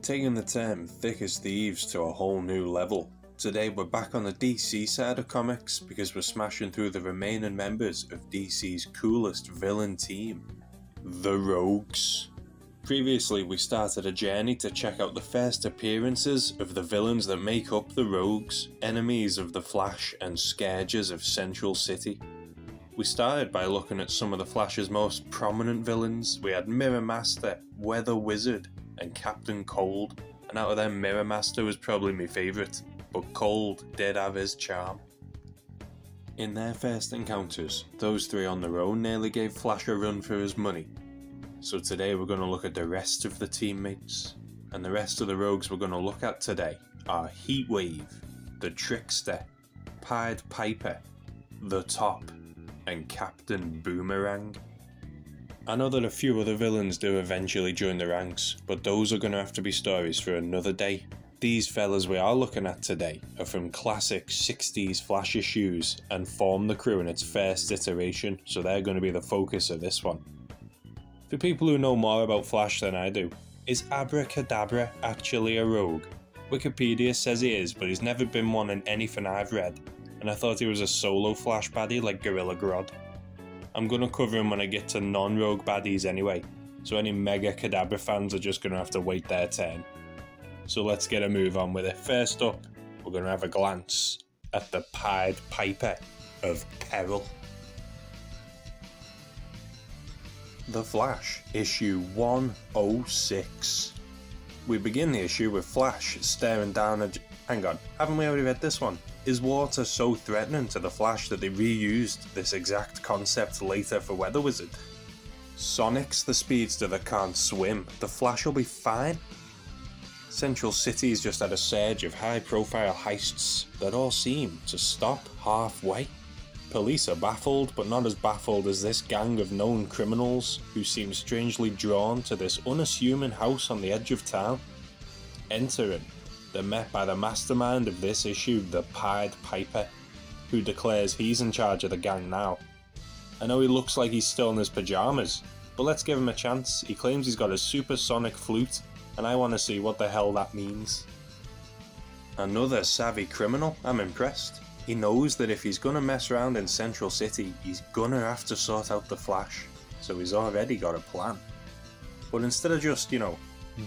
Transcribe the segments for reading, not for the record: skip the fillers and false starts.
Taking the term thick as thieves to a whole new level. Today we're back on the DC side of comics because we're smashing through the remaining members of DC's coolest villain team, the Rogues. Previously we started a journey to check out the first appearances of the villains that make up the Rogues, enemies of the Flash and scourges of Central City. We started by looking at some of the Flash's most prominent villains. We had Mirror Master, Weather Wizard and Captain Cold, and out of them Mirror Master was probably my favourite, but Cold did have his charm. In their first encounters, those three on their own nearly gave Flash a run for his money. So today we're going to look at the rest of the teammates, and the rest of the Rogues we're going to look at today are Heatwave, the Trickster, Pied Piper, the Top, and Captain Boomerang. I know that a few other villains do eventually join the ranks, but those are going to have to be stories for another day. These fellas we are looking at today are from classic 60s Flash issues and form the crew in its first iteration, so they're going to be the focus of this one. For people who know more about Flash than I do, is Abracadabra actually a rogue? Wikipedia says he is, but he's never been one in anything I've read, and I thought he was a solo Flash baddie like Gorilla Grodd. I'm going to cover him when I get to non-rogue baddies anyway, so any Mega Kadabra fans are just going to have to wait their turn. So let's get a move on with it. First up, we're going to have a glance at the Pied Piper of Peril. The Flash, issue 106. We begin the issue with Flash staring down a... Hang on, haven't we already read this one? Is water so threatening to the Flash that they reused this exact concept later for Weather Wizard? Sonic's the speedster that can't swim. The Flash will be fine. Central City's just had a surge of high-profile heists that all seem to stop halfway. Police are baffled, but not as baffled as this gang of known criminals who seem strangely drawn to this unassuming house on the edge of town. Entering, they're met by the mastermind of this issue, the Pied Piper, who declares he's in charge of the gang now. I know he looks like he's still in his pyjamas, but let's give him a chance. He claims he's got a supersonic flute, and I want to see what the hell that means. Another savvy criminal, I'm impressed. He knows that if he's gonna mess around in Central City, he's gonna have to sort out the Flash, so he's already got a plan. But instead of just,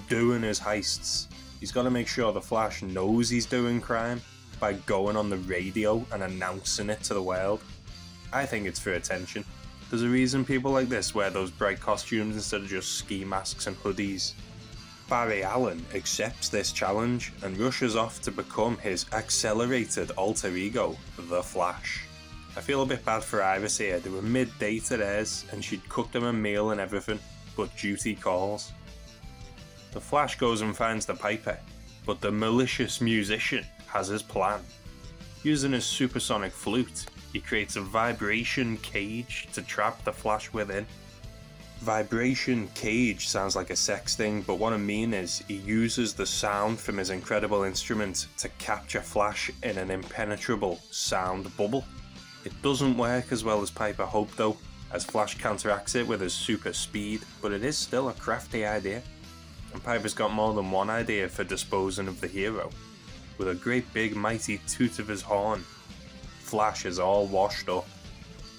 doing his heists, he's got to make sure the Flash knows he's doing crime by going on the radio and announcing it to the world. I think it's for attention. There's a reason people like this wear those bright costumes instead of just ski masks and hoodies. Barry Allen accepts this challenge and rushes off to become his accelerated alter ego, the Flash. I feel a bit bad for Iris here. They were mid-date at theirs and she'd cooked him a meal and everything, but duty calls. The Flash goes and finds the Piper, but the malicious musician has his plan. Using his supersonic flute, he creates a vibration cage to trap the Flash within. Vibration cage sounds like a sex thing, but what I mean is he uses the sound from his incredible instrument to capture Flash in an impenetrable sound bubble. It doesn't work as well as Piper hoped though, as Flash counteracts it with his super speed, but it is still a crafty idea. And Piper's got more than one idea for disposing of the hero. With a great big mighty toot of his horn, Flash is all washed up.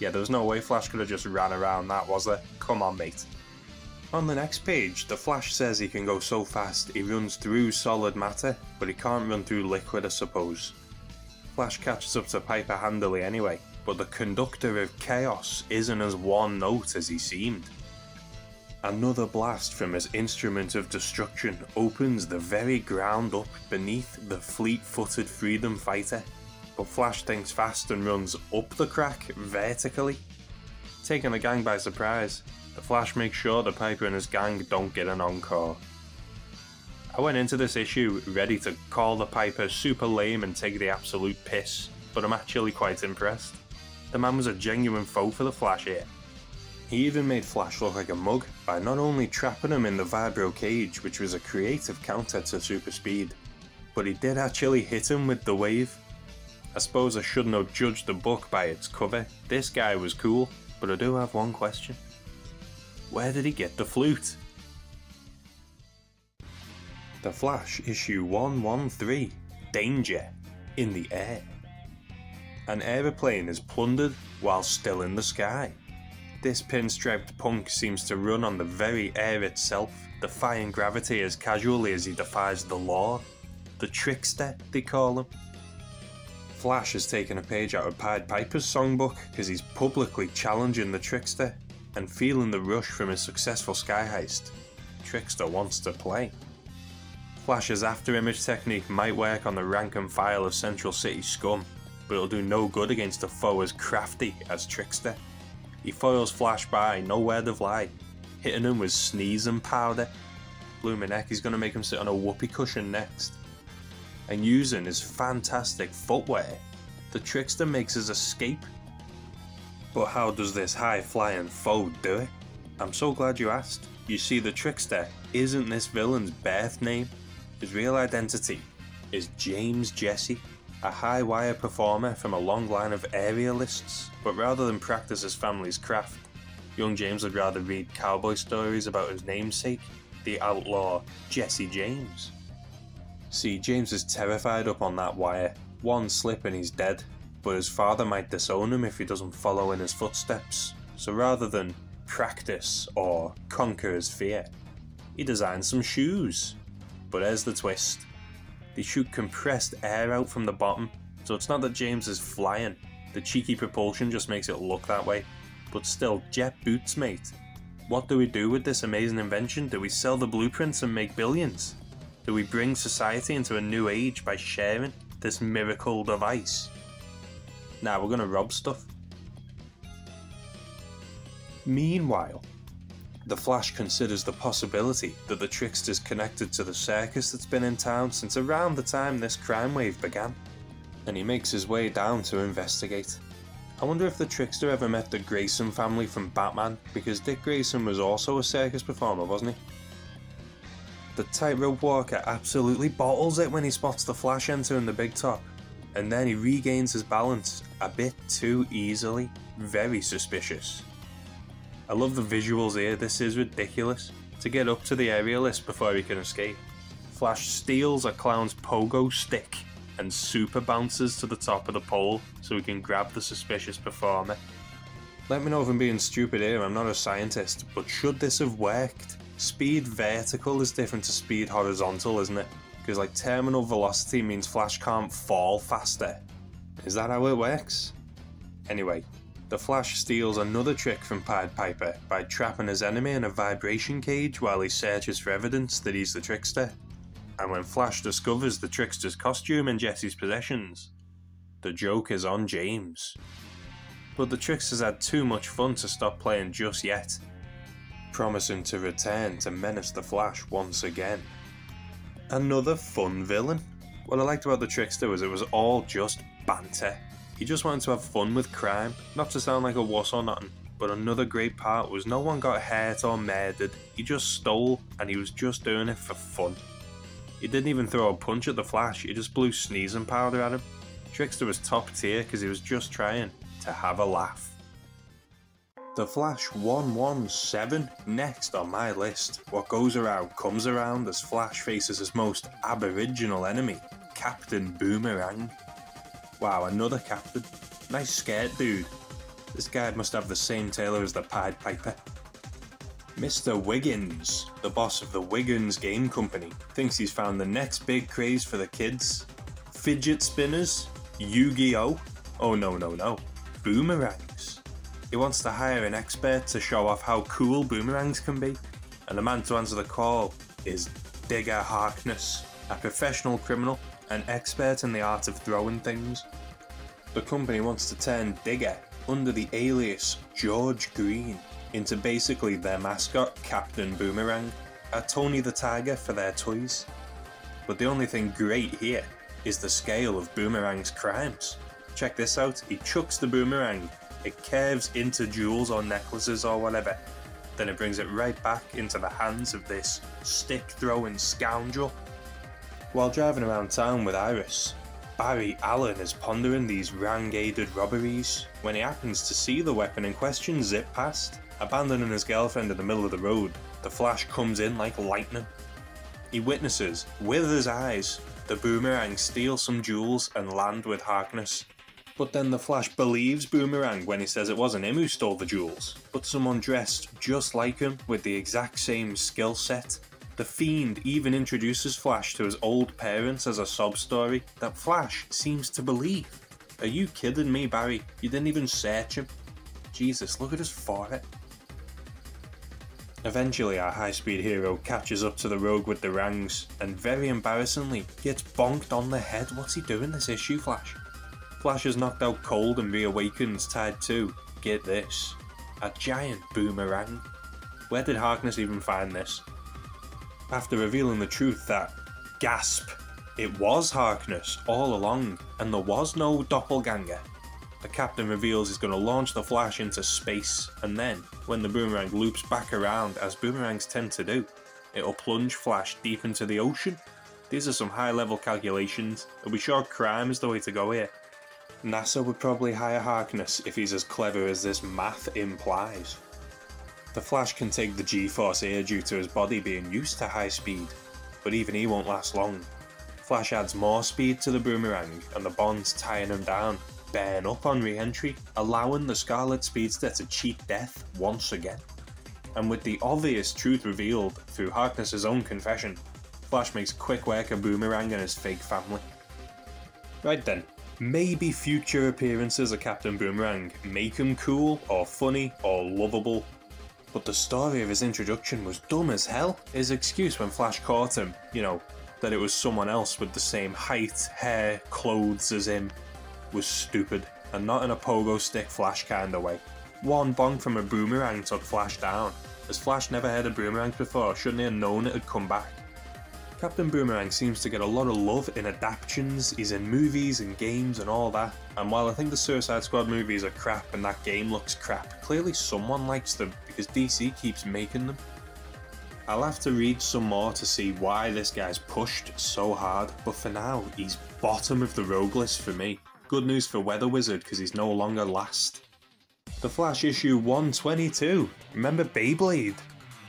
Yeah, there was no way Flash could have just ran around that, was there? Come on, mate. On the next page, the Flash says he can go so fast he runs through solid matter, but he can't run through liquid, I suppose. Flash catches up to Piper handily anyway, but the conductor of chaos isn't as one note as he seemed. Another blast from his instrument of destruction opens the very ground up beneath the fleet-footed freedom fighter, but Flash thinks fast and runs up the crack vertically. Taking the gang by surprise, the Flash makes sure the Piper and his gang don't get an encore. I went into this issue ready to call the Piper super lame and take the absolute piss, but I'm actually quite impressed. The man was a genuine foe for the Flash here. He even made Flash look like a mug by not only trapping him in the vibro cage, which was a creative counter to super speed, but he did actually hit him with the wave. I suppose I shouldn't have judged the book by its cover. This guy was cool, but I do have one question. Where did he get the flute? The Flash issue 113, Danger, in the air. An aeroplane is plundered while still in the sky. This pinstriped punk seems to run on the very air itself, defying gravity as casually as he defies the law. The Trickster, they call him. Flash has taken a page out of Pied Piper's songbook because he's publicly challenging the Trickster and feeling the rush from his successful sky heist. Trickster wants to play. Flash's after-image technique might work on the rank and file of Central City scum, but it'll do no good against a foe as crafty as Trickster. He foils Flash by, no word of lie, hitting him with sneezing powder. Bloomin' heck, he's going to make him sit on a whoopee cushion next. And using his fantastic footwear, the Trickster makes his escape. But how does this high-flying foe do it? I'm so glad you asked. You see, the Trickster isn't this villain's birth name. His real identity is James Jesse, a high-wire performer from a long line of aerialists, but rather than practice his family's craft, young James would rather read cowboy stories about his namesake, the outlaw Jesse James. See, James is terrified up on that wire. One slip and he's dead, but his father might disown him if he doesn't follow in his footsteps. So rather than practice or conquer his fear, he designed some shoes. But here's the twist. They shoot compressed air out from the bottom, so it's not that James is flying. The cheeky propulsion just makes it look that way. But still, jet boots, mate. What do we do with this amazing invention? Do we sell the blueprints and make billions? Do we bring society into a new age by sharing this miracle device? Nah, we're gonna rob stuff. Meanwhile, the Flash considers the possibility that the Trickster's connected to the circus that's been in town since around the time this crime wave began, and he makes his way down to investigate. I wonder if the Trickster ever met the Grayson family from Batman, because Dick Grayson was also a circus performer, wasn't he? The tightrope walker absolutely bottles it when he spots the Flash entering the big top, and then he regains his balance a bit too easily. Very suspicious. I love the visuals here, this is ridiculous. To get up to the aerialist before he can escape, Flash steals a clown's pogo stick and super bounces to the top of the pole so he can grab the suspicious performer. Let me know if I'm being stupid here, I'm not a scientist, but should this have worked? Speed vertical is different to speed horizontal, isn't it? Because like terminal velocity means Flash can't fall faster. Is that how it works? Anyway, the Flash steals another trick from Pied Piper by trapping his enemy in a vibration cage while he searches for evidence that he's the Trickster. And when Flash discovers the Trickster's costume in Jesse's possessions, the joke is on James. But the Trickster's had too much fun to stop playing just yet, promising to return to menace the Flash once again. Another fun villain. What I liked about the Trickster was it was all just banter. He just wanted to have fun with crime, not to sound like a wuss or nothing, but another great part was no one got hurt or murdered, he just stole and he was just doing it for fun. He didn't even throw a punch at the Flash, he just blew sneezing powder at him. Trickster was top tier because he was just trying to have a laugh. The Flash 117 next on my list. What goes around comes around as Flash faces his most aboriginal enemy, Captain Boomerang. Wow, another captain. Nice skirt, dude. This guy must have the same tailor as the Pied Piper. Mr. Wiggins, the boss of the Wiggins Game Company, thinks he's found the next big craze for the kids. Fidget spinners? Yu-Gi-Oh? Oh no. Boomerangs. He wants to hire an expert to show off how cool boomerangs can be, and the man to answer the call is Digger Harkness, a professional criminal, an expert in the art of throwing things. The company wants to turn Digger, under the alias George Green, into basically their mascot, Captain Boomerang, a Tony the Tiger for their toys. But the only thing great here is the scale of Boomerang's crimes. Check this out, he chucks the boomerang, it curves into jewels or necklaces or whatever, then it brings it right back into the hands of this stick-throwing scoundrel. While driving around town with Iris, Barry Allen is pondering these renegade robberies when he happens to see the weapon in question zip past. Abandoning his girlfriend in the middle of the road, the Flash comes in like lightning. He witnesses, with his eyes, the Boomerang steal some jewels and land with Harkness. But then the Flash believes Boomerang when he says it wasn't him who stole the jewels, but someone dressed just like him with the exact same skill set. The Fiend even introduces Flash to his old parents as a sob story that Flash seems to believe. Are you kidding me, Barry? You didn't even search him. Jesus, look at his forehead. Eventually our high-speed hero catches up to the rogue with the rangs, and very embarrassingly gets bonked on the head. What's he doing this issue, Flash? Flash is knocked out cold and reawakens tied to, get this, a giant boomerang. Where did Harkness even find this? After revealing the truth that, gasp, it was Harkness all along, and there was no doppelganger, the Captain reveals he's going to launch the Flash into space, and then, when the boomerang loops back around, as boomerangs tend to do, it'll plunge Flash deep into the ocean. These are some high-level calculations. Are we sure crime is the way to go here? NASA would probably hire Harkness if he's as clever as this math implies. The Flash can take the G-force here due to his body being used to high speed, but even he won't last long. Flash adds more speed to the boomerang, and the bonds tying him down burn up on re-entry, allowing the Scarlet Speedster to cheat death once again. And with the obvious truth revealed through Harkness's own confession, Flash makes quick work of Boomerang and his fake family. Right then, maybe future appearances of Captain Boomerang make him cool, or funny, or lovable, but the story of his introduction was dumb as hell. His excuse when Flash caught him, that it was someone else with the same height, hair, clothes as him, was stupid, and not in a pogo stick Flash kinda way. One bonk from a boomerang took Flash down. As Flash never heard of boomerangs before, shouldn't he have known it had come back? Captain Boomerang seems to get a lot of love in adaptations, he's in movies and games and all that, and while I think the Suicide Squad movies are crap and that game looks crap, clearly someone likes them because DC keeps making them. I'll have to read some more to see why this guy's pushed so hard, but for now, he's bottom of the rogue list for me. Good news for Weather Wizard because he's no longer last. The Flash issue 122. Remember Beyblade?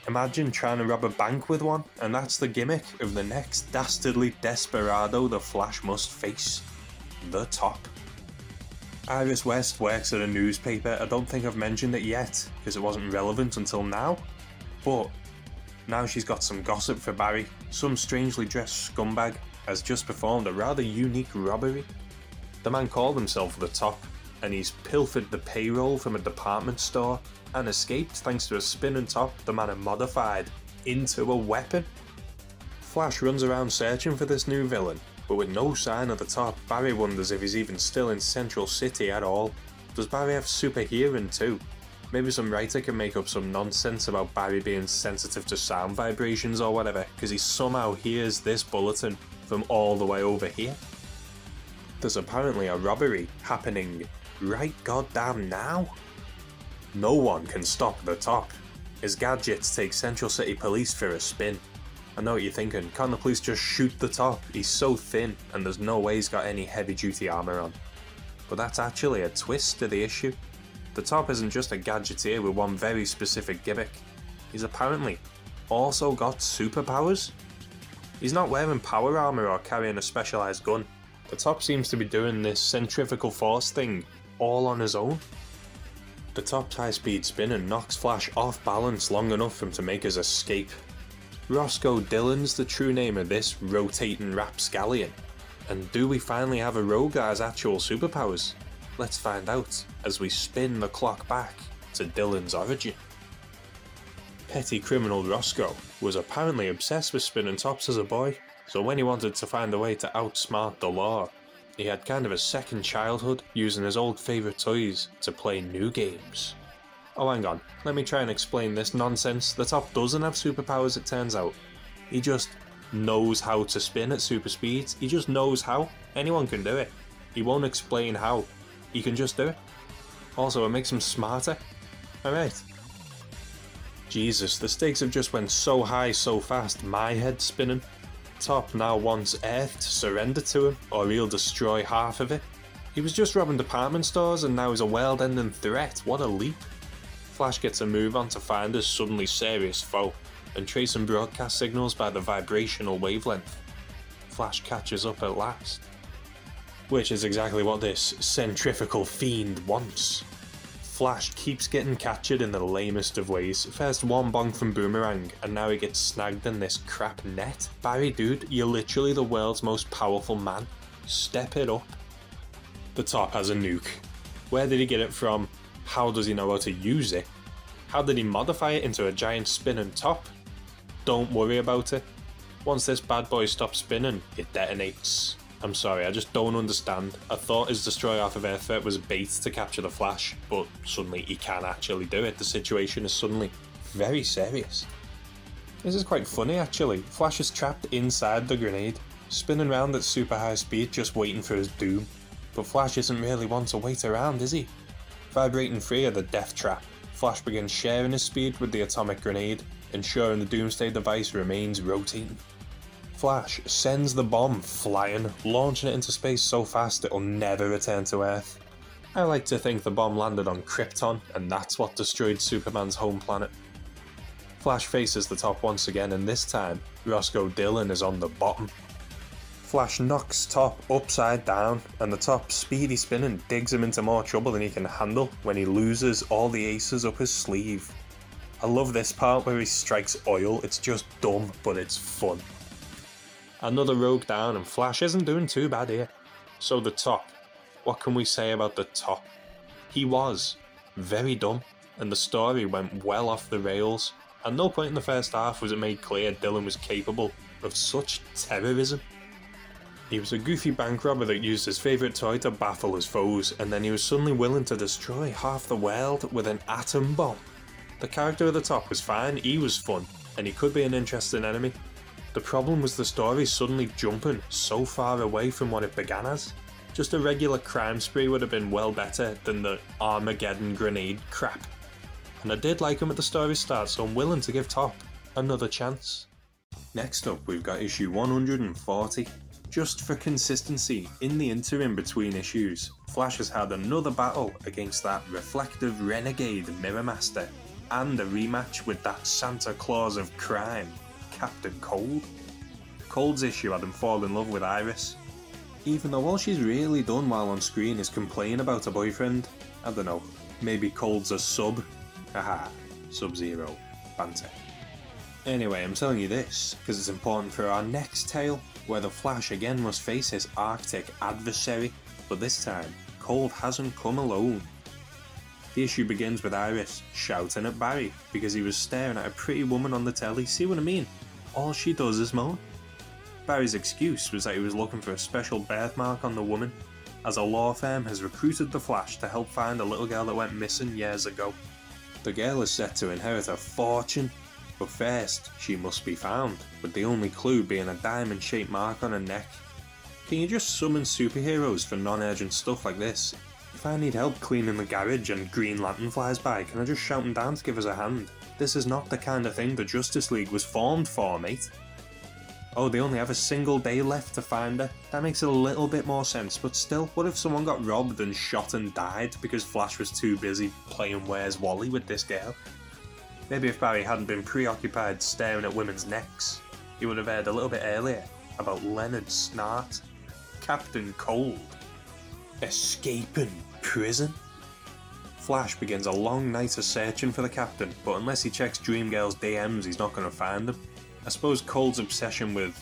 Imagine trying to rob a bank with one, and that's the gimmick of the next dastardly desperado the Flash must face. The Top. Iris West works at a newspaper. I don't think I've mentioned it yet because it wasn't relevant until now, but now she's got some gossip for Barry. Some strangely dressed scumbag has just performed a rather unique robbery. The man called himself The Top, and he's pilfered the payroll from a department store and escaped thanks to a spinning top the man had modified into a weapon. Flash runs around searching for this new villain, but with no sign of The Top, Barry wonders if he's even still in Central City at all. Does Barry have super hearing too? Maybe some writer can make up some nonsense about Barry being sensitive to sound vibrations or whatever, because he somehow hears this bulletin from all the way over here. There's apparently a robbery happening right goddamn now. No one can stop The Top. His gadgets take Central City Police for a spin. I know what you're thinking, can't the police just shoot The Top? He's so thin and there's no way he's got any heavy duty armour on. But that's actually a twist to the issue. The Top isn't just a gadgeteer with one very specific gimmick. He's apparently also got superpowers. He's not wearing power armour or carrying a specialised gun. The Top seems to be doing this centrifugal force thing all on his own. The Top's high-speed spinning knocks Flash off balance long enough for him to make his escape. Roscoe Dillon's the true name of this rotating rapscallion. And do we finally have a rogue that has actual superpowers? Let's find out as we spin the clock back to Dillon's origin. Petty criminal Roscoe was apparently obsessed with spinning tops as a boy, so when he wanted to find a way to outsmart the law, he had kind of a second childhood using his old favourite toys to play new games. Oh hang on, let me try and explain this nonsense. The Top doesn't have superpowers, it turns out. He just knows how to spin at super speeds. He just knows how. Anyone can do it. He won't explain how. He can just do it. Also, it makes him smarter. Alright. Jesus, the stakes have just went so high so fast, my head's spinning. Top now wants Earth to surrender to him, or he'll destroy half of it. He was just robbing department stores and now he's a world-ending threat. What a leap. Flash gets a move on to find his suddenly serious foe. and tracing broadcast signals by the vibrational wavelength, Flash catches up at last. Which is exactly what this centrifugal fiend wants. Flash keeps getting captured in the lamest of ways. First one bonk from Boomerang, and now he gets snagged in this crap net. Barry dude, you're literally the world's most powerful man. Step it up. The top has a nuke. Where did he get it from? How does he know how to use it? How did he modify it into a giant spinning top? Don't worry about it. Once this bad boy stops spinning, it detonates. I'm sorry, I just don't understand. I thought his destroy off of Earth threat was bait to capture the Flash, but suddenly he can actually do it. The situation is suddenly very serious. This is quite funny actually. Flash is trapped inside the grenade, spinning around at super high speed just waiting for his doom. But Flash isn't really one to wait around, is he? Vibrating free of the death trap, Flash begins sharing his speed with the atomic grenade, ensuring the doomsday device remains rotating. Flash sends the bomb flying, launching it into space so fast it'll never return to Earth. I like to think the bomb landed on Krypton, and that's what destroyed Superman's home planet. Flash faces the top once again, and this time, Roscoe Dillon is on the bottom. Flash knocks Top upside down, and the Top speedy spinning digs him into more trouble than he can handle when he loses all the aces up his sleeve. I love this part where he strikes oil. It's just dumb, but it's fun. Another rogue down, and Flash isn't doing too bad here. So the Top, what can we say about the Top? He was very dumb, and the story went well off the rails. At no point in the first half was it made clear Dillon was capable of such terrorism. He was a goofy bank robber that used his favourite toy to baffle his foes, and then he was suddenly willing to destroy half the world with an atom bomb. The character of the Top was fine, he was fun, and he could be an interesting enemy. The problem was the story suddenly jumping so far away from what it began as. Just a regular crime spree would have been well better than the Armageddon grenade crap. And I did like him at the story start, so I'm willing to give Top another chance. Next up we've got issue 140. Just for consistency, in the interim between issues, Flash has had another battle against that reflective renegade Mirror Master, and a rematch with that Santa Claus of crime, Captain Cold. Cold's issue had him fall in love with Iris, even though all she's really done while on screen is complain about her boyfriend. I don't know, maybe Cold's a sub? Haha, Sub-Zero, banter. Anyway, I'm telling you this because it's important for our next tale, where the Flash again must face his Arctic adversary, but this time, Cold hasn't come alone. The issue begins with Iris shouting at Barry because he was staring at a pretty woman on the telly. See what I mean? All she does is moan. Barry's excuse was that he was looking for a special birthmark on the woman, as a law firm has recruited the Flash to help find a little girl that went missing years ago. The girl is set to inherit a fortune, but first she must be found, with the only clue being a diamond-shaped mark on her neck. Can you just summon superheroes for non-urgent stuff like this? If I need help cleaning the garage and Green Lantern flies by, can I just shout him down to give us a hand? This is not the kind of thing the Justice League was formed for, mate. Oh, they only have a single day left to find her. That makes a little bit more sense, but still, what if someone got robbed and shot and died because Flash was too busy playing Where's Wally with this girl? Maybe if Barry hadn't been preoccupied staring at women's necks, he would have heard a little bit earlier about Leonard Snart, Captain Cold, escaping prison. Flash begins a long night of searching for the Captain, but unless he checks Dream Girl's DMs, he's not going to find him. I suppose Cold's obsession with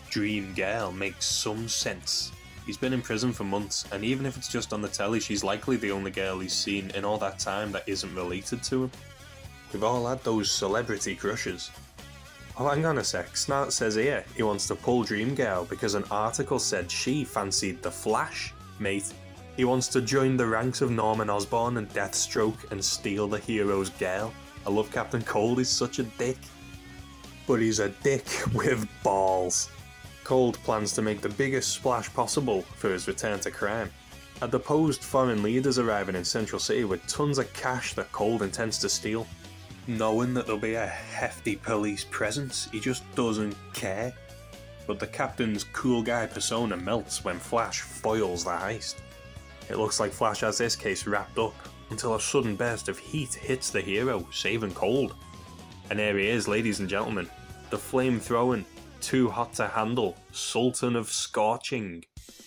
Dream Girl makes some sense. He's been in prison for months, and even if it's just on the telly, she's likely the only girl he's seen in all that time that isn't related to him. We've all had those celebrity crushes. Oh, hang on a sec, Snart says here he wants to pull Dream Girl because an article said she fancied the Flash. Mate, he wants to join the ranks of Norman Osborn and Deathstroke and steal the hero's girl. I love Captain Cold, he's such a dick. But he's a dick with balls. Cold plans to make the biggest splash possible for his return to crime. A deposed foreign leader's arriving in Central City with tons of cash that Cold intends to steal. Knowing that there'll be a hefty police presence, he just doesn't care. But the Captain's cool guy persona melts when Flash foils the heist. It looks like Flash has this case wrapped up, until a sudden burst of heat hits the hero, saving Cold. And here he is, ladies and gentlemen, the flame-throwing, too hot to handle, Sultan of Scorching,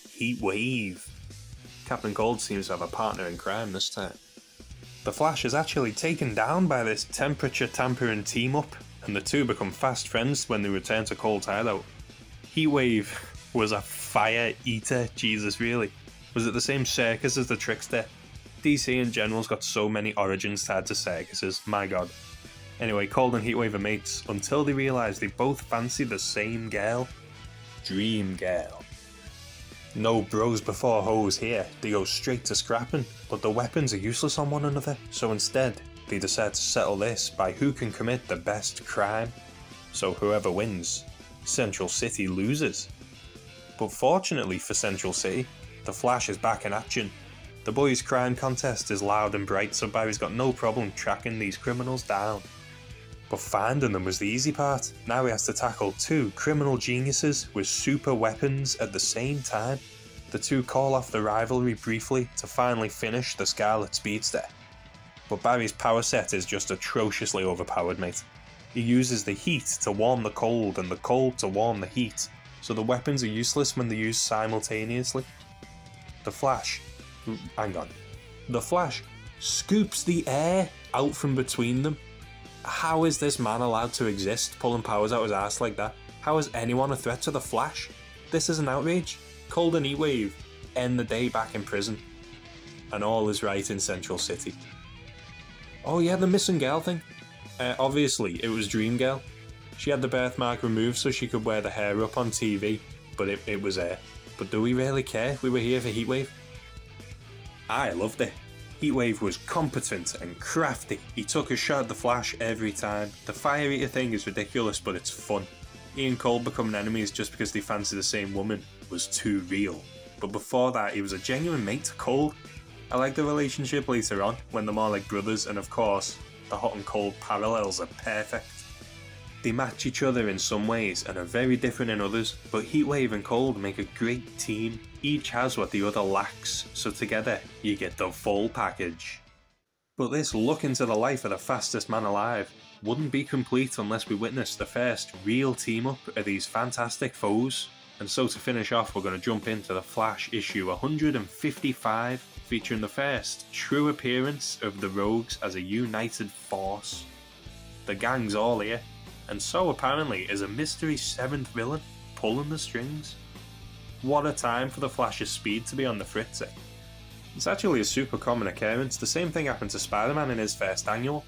Heatwave. Captain Cold seems to have a partner in crime this time. The Flash is actually taken down by this temperature-tampering team-up, and the two become fast friends when they return to Cold's hideout. Heatwave was a fire eater, Jesus really. Was it the same circus as the Trickster? DC in general's got so many origins tied to circuses, my god. Anyway, Cold and Heatwave are mates until they realise they both fancy the same girl. Dream Girl. No bros before hoes here, they go straight to scrapping, but the weapons are useless on one another, so instead they decide to settle this by who can commit the best crime. So whoever wins, Central City loses. But fortunately for Central City, the Flash is back in action. The boys' crime contest is loud and bright, so Barry's got no problem tracking these criminals down. But finding them was the easy part. Now he has to tackle two criminal geniuses with super weapons at the same time. The two call off the rivalry briefly to finally finish the Scarlet Speedster. But Barry's power set is just atrociously overpowered, mate. He uses the heat to warm the cold and the cold to warm the heat, so the weapons are useless when they're used simultaneously. The Flash scoops the air out from between them. How is this man allowed to exist, pulling powers out his ass like that? How is anyone a threat to the Flash? This is an outrage. Cold and Heatwave end the day back in prison. And all is right in Central City. Oh yeah, the missing girl thing. Obviously, it was Dream Girl. She had the birthmark removed so she could wear the hair up on TV, but it was her. But do we really care? We were here for Heatwave. I loved it. Heatwave was competent and crafty. He took a shot at the Flash every time. The fire eater thing is ridiculous, but it's fun. He and Cold becoming enemies just because they fancy the same woman was too real. But before that, he was a genuine mate to Cold. I like the relationship later on, when they're more like brothers, and of course, the hot and cold parallels are perfect. They match each other in some ways and are very different in others, but Heatwave and Cold make a great team. Each has what the other lacks, so together you get the full package. But this look into the life of the fastest man alive wouldn't be complete unless we witnessed the first real team up of these fantastic foes. And so to finish off, we're going to jump into the Flash issue 155, featuring the first true appearance of the Rogues as a united force. The gang's all here, and so apparently is a mystery 7th villain pulling the strings. What a time for the Flash's speed to be on the fritzy. It's actually a super common occurrence. The same thing happened to Spider-Man in his first annual.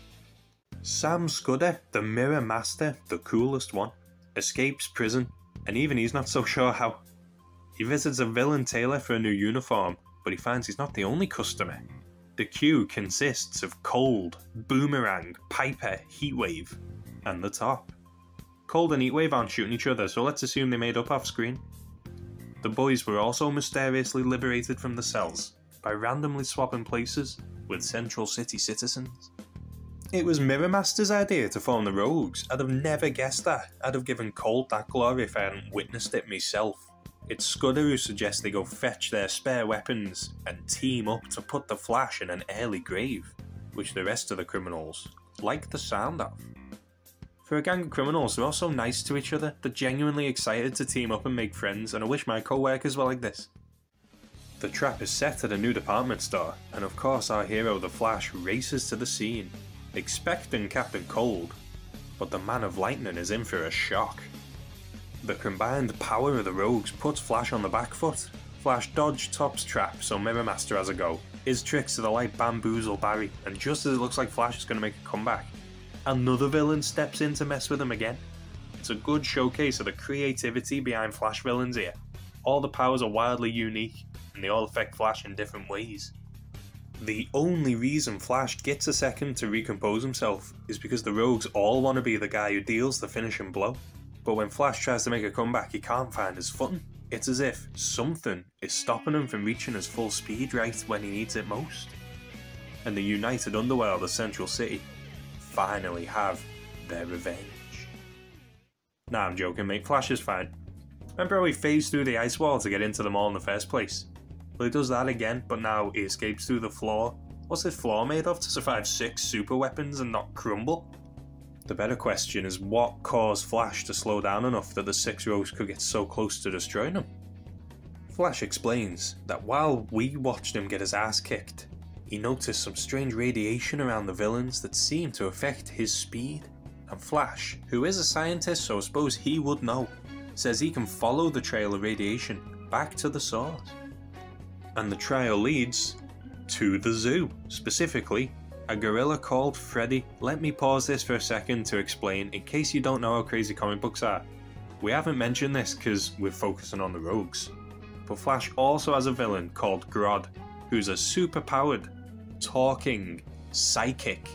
Sam Scudder, the Mirror Master, the coolest one, escapes prison, and even he's not so sure how. He visits a villain tailor for a new uniform, but he finds he's not the only customer. The queue consists of Cold, Boomerang, Piper, Heatwave, and the Top. Cold and Heatwave aren't shooting each other, so let's assume they made up off screen. The boys were also mysteriously liberated from the cells by randomly swapping places with Central City citizens. It was Mirror Master's idea to form the Rogues. I'd have never guessed that. I'd have given Cold that glory if I hadn't witnessed it myself. It's Scudder who suggests they go fetch their spare weapons and team up to put the Flash in an early grave, which the rest of the criminals like the sound of. For a gang of criminals, they're all so nice to each other. They're genuinely excited to team up and make friends, and I wish my co-workers were like this. The trap is set at a new department store, and of course our hero the Flash races to the scene, expecting Captain Cold, but the Man of Lightning is in for a shock. The combined power of the Rogues puts Flash on the back foot. Flash dodged Top's trap, so Mirror Master has a go. His tricks to the light bamboozle Barry, and just as it looks like Flash is going to make a comeback, another villain steps in to mess with him again. It's a good showcase of the creativity behind Flash villains here. All the powers are wildly unique, and they all affect Flash in different ways. The only reason Flash gets a second to recompose himself is because the Rogues all want to be the guy who deals the finishing blow. But when Flash tries to make a comeback, he can't find his footing. It's as if something is stopping him from reaching his full speed right when he needs it most. And the united underworld of Central City finally have their revenge. Nah, I'm joking, mate. Flash is fine. Remember how he phased through the ice wall to get into the mall in the first place? Well, he does that again, but now he escapes through the floor. What's this floor made of to survive 6 super weapons and not crumble? The better question is what caused Flash to slow down enough that the 6 rogues could get so close to destroying him? Flash explains that while we watched him get his ass kicked, he noticed some strange radiation around the villains that seemed to affect his speed. And Flash, who is a scientist so I suppose he would know, says he can follow the trail of radiation back to the source. And the trail leads to the zoo, specifically a gorilla called Freddy. Let me pause this for a second to explain, in case you don't know how crazy comic books are. We haven't mentioned this because we're focusing on the rogues, but Flash also has a villain called Grodd, who's a super powered, talking, psychic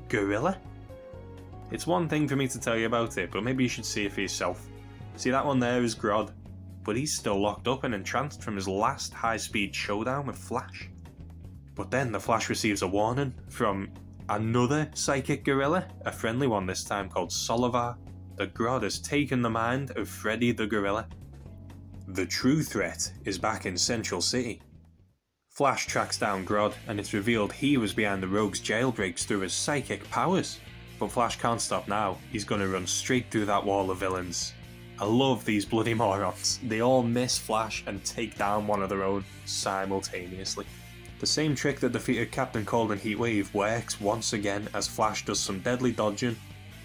gorilla. It's one thing for me to tell you about it, but maybe you should see it for yourself. See, that one there is Grodd, but he's still locked up and entranced from his last high-speed showdown with Flash. But then the Flash receives a warning from another psychic gorilla, a friendly one this time called Solivar, that Grodd has taken the mind of Freddy the gorilla. The true threat is back in Central City. Flash tracks down Grodd and it's revealed he was behind the rogue's jailbreaks through his psychic powers. But Flash can't stop now, he's gonna run straight through that wall of villains. I love these bloody morons. They all miss Flash and take down one of their own simultaneously. The same trick that defeated Captain Cold and Heatwave works once again as Flash does some deadly dodging,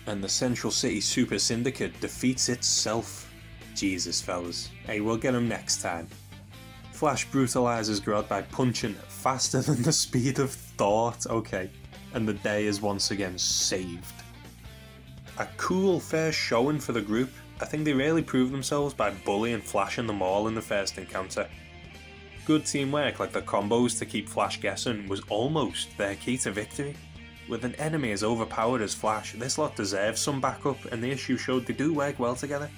and the Central City Super Syndicate defeats itself. Jesus fellas, hey, we'll get him next time. Flash brutalises Grodd by punching faster than the speed of thought, okay, and the day is once again saved. A cool first showing for the group. I think they really proved themselves by bullying Flash and them all in the first encounter. Good teamwork like the combos to keep Flash guessing was almost their key to victory. With an enemy as overpowered as Flash, this lot deserves some backup and the issue showed they do work well together.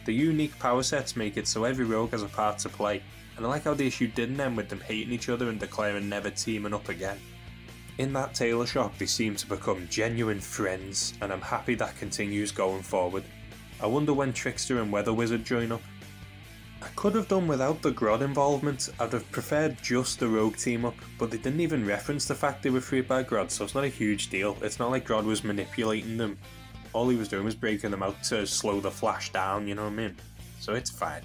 The unique power sets make it so every rogue has a part to play, and I like how the issue didn't end with them hating each other and declaring never teaming up again. In that tailor shop they seem to become genuine friends, and I'm happy that continues going forward. I wonder when Trickster and Weather Wizard join up. I could have done without the Grodd involvement. I'd have preferred just the rogue team up, but they didn't even reference the fact they were freed by Grodd, so it's not a huge deal. It's not like Grodd was manipulating them. All he was doing was breaking them out to slow the Flash down, you know what I mean? So it's fine.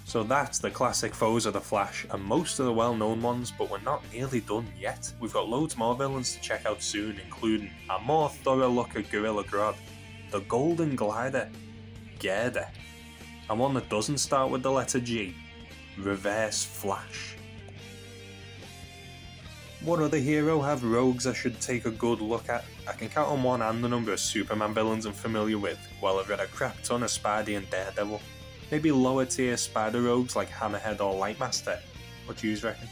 So that's the classic foes of the Flash, and most of the well-known ones, but we're not nearly done yet. We've got loads more villains to check out soon, including a more thorough look at Gorilla Grodd, the Golden Glider, Gerda, and one that doesn't start with the letter G, Reverse Flash. What other hero have rogues I should take a good look at? I can count on one hand the number of Superman villains I'm familiar with, while I've read a crap ton of Spidey and Daredevil. Maybe lower tier spider rogues like Hammerhead or Lightmaster. What do you reckon?